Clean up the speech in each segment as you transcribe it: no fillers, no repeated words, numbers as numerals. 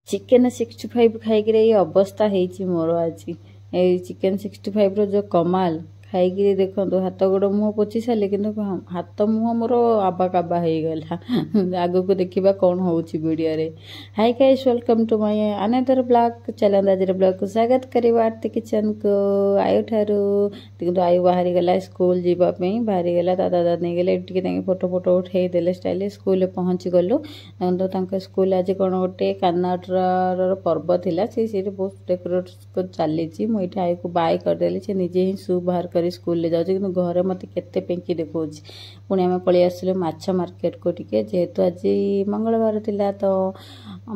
Chicken 65 खाइक अवस्था है मोर आज चिकेन 65 रो जो कमाल खाई देखो हाथ गोड़ मुह पोछि सारे कि हाथ मुह मोर आबा काबा हो गला आग को देखा कौन हो वीडियो रे। Hi guys welcome to my another blog चलते आज ब्लॉग को स्वागत करवा आरती किचन को आयु ठारू देखो आयु बाहरी गला स्कूल जीवाई बाहरी गला दादा दादा नहीं गले टे फोटो फोटो उठे देले स्टाइल स्कूल पहुँची गलु तो स्कूल आज कौन गोटे कानाटर पर्व थिला से बहुत डेकोरेट चली मुझे आयु को बाय करदेली से निजे ही शू बाहर कर स्कूल जाऊँ कि घरे मत के पेंकी देखा पुणी आम पलि आसलु माछ मार्केट को टिके जेहेतु आज मंगलवार थिला तो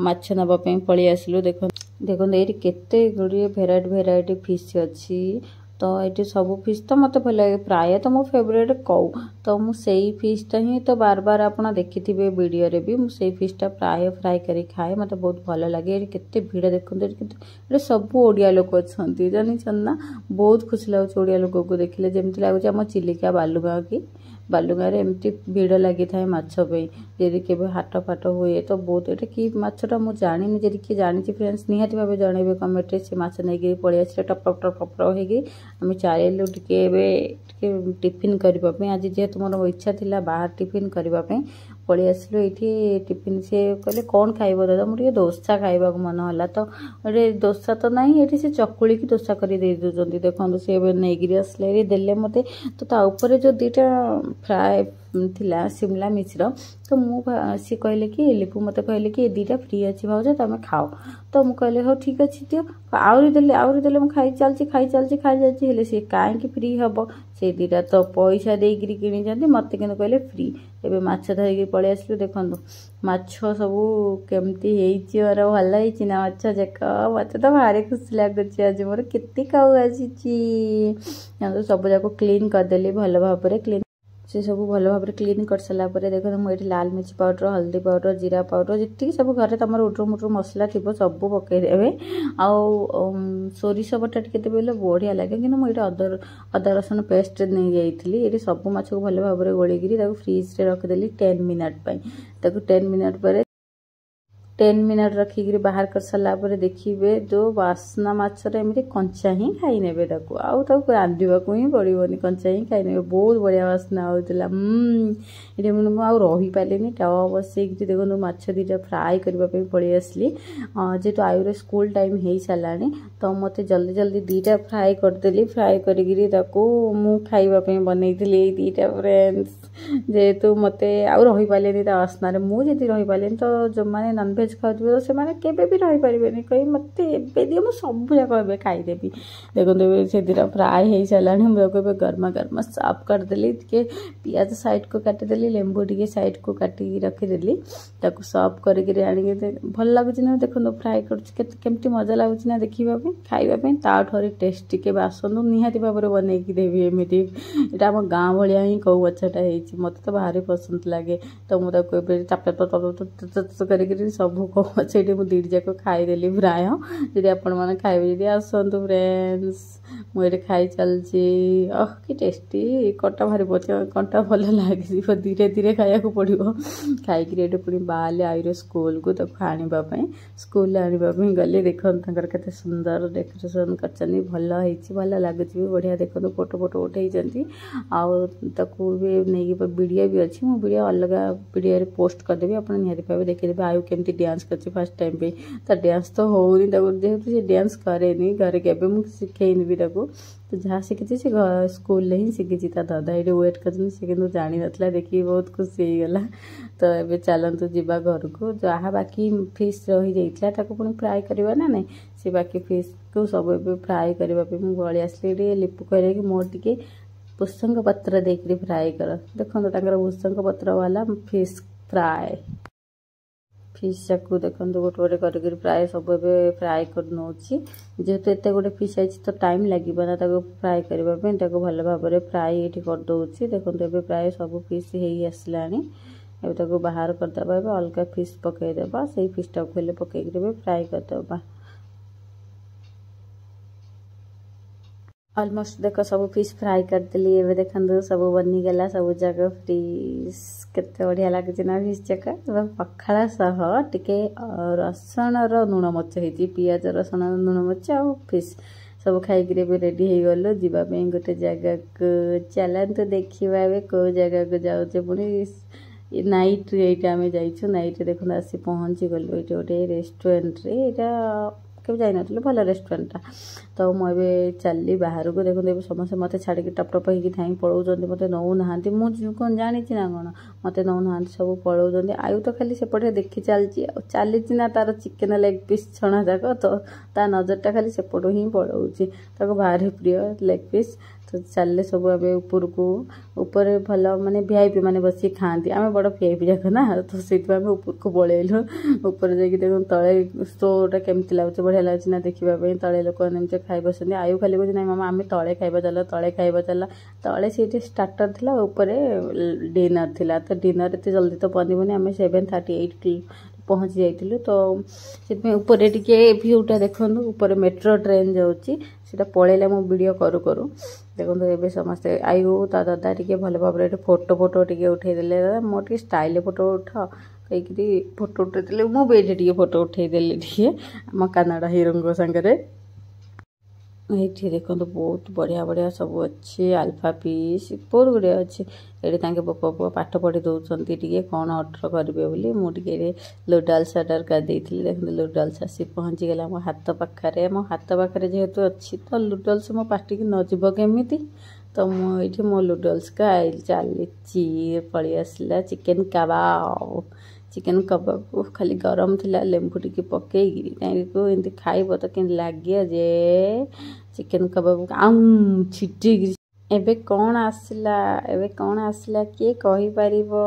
माछ नवाप पलि आसलु देखो ये केते गुड़िए भेराइटी फिश अच्छी तो ये सब फिश तो मत भल लगे प्राय तो मो फेवरेट कौ तो मुझे फिशटा ही तो बार बार आप देखि वीडियो रे भी मुझे फिशटा प्राय फ्राए कर खाए मत बहुत भल लगे केते भीड़ देखते सब ओडिया लोक अच्छा जानी ना बहुत खुशी लगे ओडिया लोक को देखिले जमी लगुच आम चिलिका बालुगाँ की बालुगाँ एमती भीड़ लगी था माछपी यदि के हाट फाट हुए तो बहुत ये कि माछटा मुझे जानी जी किए जानी फ्रेंड्स निहाती भाव जनइबे कमेंट से माछ नहीं पलि आस टप टप टप टप हो आम चलू टे टिफिन करने आज जेहेतु मोर इच्छा थी बाहर टिफिन करने पलि आसलु ये टिफिन सी कहले कौन खाइब दादा मुझे डोसा खाइबा मन है तो ये डोसा तो ना ये से चकुड़ी की डोसा कर दे देखो सी नहीं आसले देले मत तो ताऊपर जो दीटा फ्राए थिला शिमला मिश्र तो सी कहले कि लिपू मत कहले कि दीटा फ्री अच्छी भाज तुम खाओ तो मुझे कहले हो ठीक अच्छे दियो आहरी देले मुझे खाई चलती सी कहीं फ्री हम से दीटा तो पैसा देकर कि मत कि कहले फ्री एवं माछ धरिक पलि आसलु देखो माछ सब केमती भल ना माछ जाक मत तो भारी खुशी लगुच आज मोर केते खाऊ आसी सब जाक क्लीन करदेली भल भाव क्लीन से सब भल भाव क्लीन कर सारा देखो मुझे लाल मिर्च पाउडर हल्दी पाउडर जीरा पाउडर जी सब घर तुम उट्र मुट्र मसला थी सब पकईदे आउ सोरिष बटा टे देवे बढ़िया लगे कि मुझे अदा रसुण पेस्ट नहीं जाइली ये सब माछ को भल भाव गोलिकी फ्रिज रे रखिदेली 10 मिनट 10 मिनट पर 10 मिनट रखिक बाहर कर सारापर देखिए जो बास्ना मछर एमती कंचा ही खाई ने आउ रांधा ही पड़ोनी कंचा ही खाई ने बहुत बढ़िया बास्ना होता ये मुझे रही पारे टवा बसई देखो माछ दीटा फ्राए करने पलि आसली जेहेतु आयुर स्कूल टाइम हो सारा तो मत जल्दी जल्दी दीटा फ्राए करदेली फ्राए करूँ खाइबापी बनई दीटा फ्रेंड्स जेहेतु मत आउ रही पारे बास्ना मुझे रही पारे तो जो मैंने नॉनवेज खाऊ से केवे भी रही पारे कही मत दियो मुझे सब जाक खाईदेवी देखो से दीटा फ्राए हो सारा मुझे गर्मा गर्मा साफ करदेली टे पियाज साइड को काटिदेली लेंबू टे साइड को काटिक रखिदेली सर्व करके आनी भल लगुच ना देखो फ्राए करमती मजा लगुच ना देखापी खाइबापी ताठू टेस्ट टे आसतु निहाती भाव बनईकी देवी एमती यहाँ आम गाँ भाया ही कौ गछटा मत तो भारी पसंद लगे तो मुझे चाप कर सब कौ गछ ये मुझे दीट जाक खाईदेली प्राय जी आपण मैंने खाइबे जी आसतु फ्रेंड्स मुझे खाई चलची कि टेस्टी कटा भारी पचे कंटा भल लगे धीरे धीरे खाया पड़ो खाई पुणी बाहर आईर स्कूल को आने स्कूल आने गली देखो के सुंदर डेकोरेशन कर भल भल लगुच भी बढ़िया देखो फोटो फोटो उठे नहीं वीडियो भी अच्छी मुझे वीडियो अलग वीडियो पोस्ट करदेवी आप निहाती भाव देखिदेवे आयु केमती डांस कर फास्ट टाइम पे तो डांस तो होनी जेहेतु से डांस करे घर के मुझे शिखेनी भी तो जहाँ शिखी से स्कूल ही शिखी दादा ये वेट कर जानी ना देखिए बहुत खुशी होगला तो ये चलतु जा घर को जहाँ बाकी फिश रही जाता पुणी फ्राए करवा ना नहीं से बाकी फिश को सब फ्राए करने मुझे गली आसली लिपू कह कि मोर टे भुसंग पत्र देकर फ्राए कर देखो भुसंग पत्र वाला फिश फ्राए फिश को देखो गोटे गोटे कर प्राय सब फ्राए कर नौ जेहेतु एत गोटे फिश आई तो टाइम लगे ना फ्राए करने भल भाव फ्राए ये करदे देखो ये प्राय सब फिश हो आसला बाहर करदे अलग फिश पकईदे से फिशटा को पकईक फ्राए करदे ऑलमोस्ट देखो सब फिश फ्राई करदेली एबे देखंदु सब बनिगला सब जग फिश केते बढ़िया लागे ना फिश जाक पखाड़ा सह टिके रसुण लुण मर्च होती पियाज रसुण लुण मर्च आ फिश सब खाइक रेडी हो गलु जीवाई गोटे जगह को चलतु देखा कौ जगह को जाऊे पुणी नाइट रे आम जाइछु नाइट देखो आसी पहुँची गलु ये गोटे रेस्टोरेंट रे यहाँ के जाइन भल रेस्टोरेंटा तो मुझे चलली बाहर को देखो समस्त मत छाड़ी टप टप हो धाई पलाऊँ मत नौना मुझे कौन जानी ना कौन मत नौना सब पलाऊँ आयु तो खाली सेपटे देखी चली ना तार चिकेन लेग पीस छणा जाक तो ता नजरटा खाली सेपटू ही पलाऊँ भारी प्रिय लेग पीस तो चलले सब ए ऊपर को ऊपर भल माने वीआईपी माने बसी खाती आम बड़ वीआईपी जाक ना तो से ऊपर को पलैलु ऊपर जाकि देख तले शोटा केमती लगुच बढ़िया लगुच ना देखापी तले लोक एमती खाई बस आयु खाली कहे ना मामा आम तले खाइबा चल तले खाइबा चल तले से स्टार्टर थिला ऊपर डिनर थिला तो डिनर एत जल्दी तो बनबनी आम 7:38 पहुँची जाइलु तो ऊपर टिके भ्यूटा देखु ऊपर मेट्रो ट्रेन जाऊँगी सीटा पलैला मो वीडियो करू करू देखो ये समस्ते आयु ता दादा टे भल भाव फोटो फोटो टे उठेदेले दादा मो टे स्टाइल फोटो उठा कहीं फोटो उठेदेले मुझे टे फोटो उठेदेली टे आम कानाडा हिरो सांगे ये देखो बहुत बढ़िया बढ़िया सब अच्छे अल्फा पीस बहुत गुड़े अच्छे ये बापा पुआ पाठ पढ़ी दौरान टे कौन अर्डर करेंगे बोली मुझे लुडल्स अर्डर कर देख लुडल्स आसी पहुँची गला मो हाथ पाखे मो हाथ पाखे जेहेतु अच्छी तो लुडल्स मो पार्टी की नजब केमी तो मुझे मो लुडल्स का चली पलि आसला चिकेन कबाब को खाली गरम थिला लेंबू टी पकईकि एमती खाइब तो कि लगे जे चिकेन कबाब आम छिटिक एबे कौन आसला किए कहि पारिबो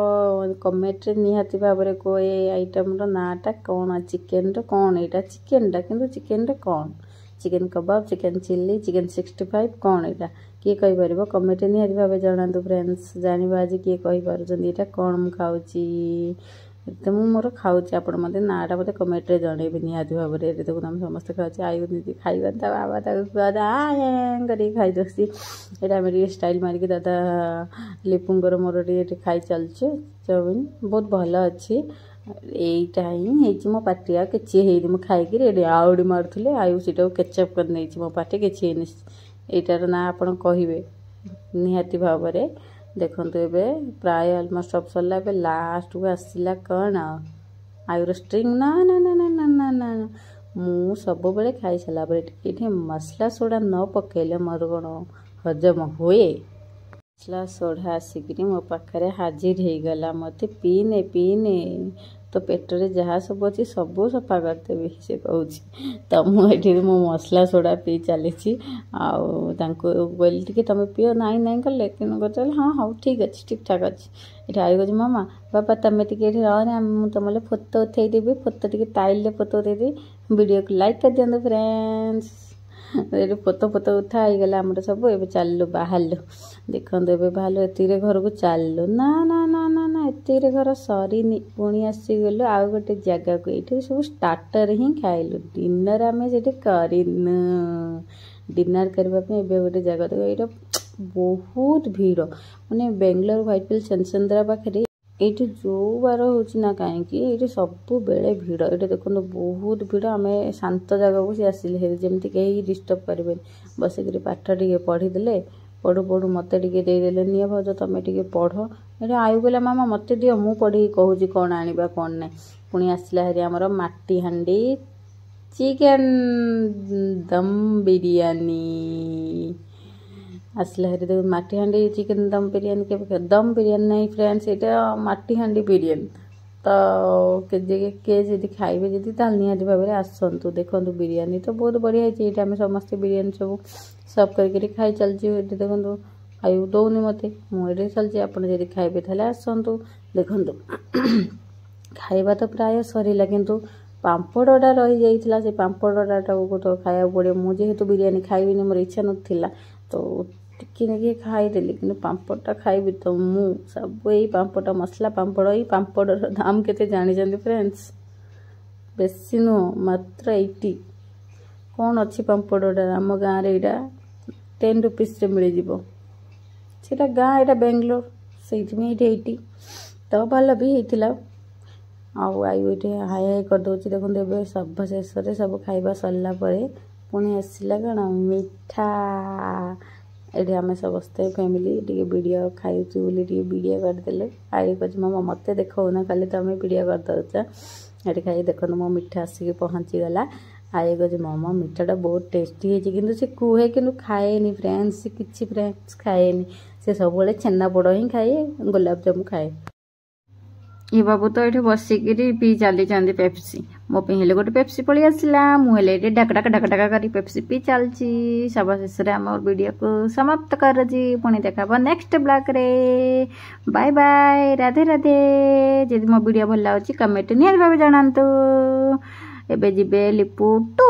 कमेंट रे निहाती भाव रे को ए आइटम रो नाटा कौन चिकेन रो कौन एटा चिकेनटा किंतु चिकेन रे कौन चिकेन कबाब चिकेन चिल्ली चिकेन 65 कौन एटा किए कहि पारिबो कमेंट रे निहाती भाव जानतु फ्रेंड्स जानिबा आज किए कहि पारुचंदी एटा कौन मु खाउची तो मोर खाऊँ आप मत नाटा मत कमेंट रे जनइबे निहाती भाव में देखो आम समस्त खाऊँ आयु नीति खाइबा बाबा कर खाई दसी ये आम स्टाइल मारिक दादा लिपुंगर मोर टे खाई चलचे चाउमिन बहुत भल अच्छी यहीटा ही मो पार्टी आ कि खाई आउड़ी मारूले आयु सीटा केचअप कर नहीं मो पार्टी कि यहीटार ना आप कहे निहाती भाव में देखो ये प्राय अलमोस्ट सब सरला लास्ट को आसला कौन आयुर स्ट्रिंग ना ना ना ना ना ना ना मु सब बेले खाई सारा ये मसला सोडा न पकेले मोर कौन हजम हुए मसला सोडा आसिक मो पाखे हाजिर हो गला मत पीने तो पेटरे जहाँ सब अच्छी सब सफा करदेवी से कहूँ तो मुझे मो मसला सोडा पी चली बोली टी तुम पिओ नाई नाई कले कि हाँ हाँ ठीक अच्छे ठीक ठाक अच्छे ये आई कहे मामा बाबा तुम टे रहा तुम फोटो उठेदेवी फोटो टे टाइल फोटो उठेदेवी वीडियो को लाइक कर दिखाँ फ्रेंड्स ये फोटो फोटो उठा ही गला आम सब ए चलु बाहर देखो ए बाहर एतिरे घर को चलु ना ना ना ना ना एतिरे घर सरीनी पुणी आसीगलु आउ गोटे जगह को ये सब स्टार्टर ही खाइलु डिनर आम से करनु डिनर करने गोटे जगह देखो ये बहुत भीड़ माने बेंगलोर व्हाइटफील्ड सेंसेंद्रा पाखे ये जो बार होना कहीं सब बेले भिड़ ये देखो बहुत भिड़ आम शांत जगह को सी आसिले जमी कहीं डिस्टर्ब करें बसिक पाठ टे पढ़ीदे पढ़ू पढ़ू मत देदेले निये भाज तुम टे पढ़ ये आयु गला मामा मत दियो मु पढ़ी कहूँ कौन आनिबा कौन ना पुणी आसला हेरी आमर माटी हांडी चिकेन दम बिरयानी आसला हेरी देखो माटी हांडी चिकेन दम बिरयानी के दम बिरयानी नहीं फ्रेंड्स ये माटी हांडी बिरयानी तो के खाइबे जदि निहाती भाव में आसतु देखो बिरयानी तो बहुत बढ़िया है आम समस्त बिरयानी सब सर्व करके खाई चलती देखो आयु दौनी मत मुझे चलती आपड़ी खाइबे ताले आसतु देखो खाइबा तो प्राय सरला किंतु पांपड़टा रही जाइथिला से पांपड़टा तो खाया पड़े मुझे बिरयानी खाइबिनी मोर इच्छा नथिला तो टिके खाईदेली कि पांपड़टा खाइबी तो मु सब यही पांपड़ मसला पांपड़ ही पांपड़र दाम केते जानी फ्रेंड्स बेसी नुह मात्र 80 कौन अच्छी पांपड़टा आम गाँव रे 10 रुपीस मिल जाव सेटा गाँ एटा बेंगलोर से तो भल भी होता आई हाई हाई करदे देखते सब शेष सब खाଇବା सरला पुणी आसला कौन मिठा ये आम समस्ते फैमिली टी वीडियो खाई वीडियो करदे आई कह मामा मत देखना खाली तुम वीडियो करदे ये खाई देख मो मिठा आसिक पहुँची गला आई कह मामा मिठाटा बहुत टेस्टी है कि कहे कि खाएनि फ्रेंड्स किसी फ्रेंड्स खाएनि से सब छेना पोड़ ही खाए गुलाब जामुन खाए ये बाबू तो ये बसिकी पी चली पेप्सी मो हेले गोटे पेप्सी पलि आसला मुझे ढाक ढाक ढाक ढाक कर पेप्सी पी चलती सब शेष में आम वीडियो को समाप्त कर पुणी देखा नेक्स्ट ब्लॉग रे बाय बाय राधे राधे जदि मो वीडियो भल लगे कमेंट निहाती भाव जनातु एबे जिबे लिपू टू।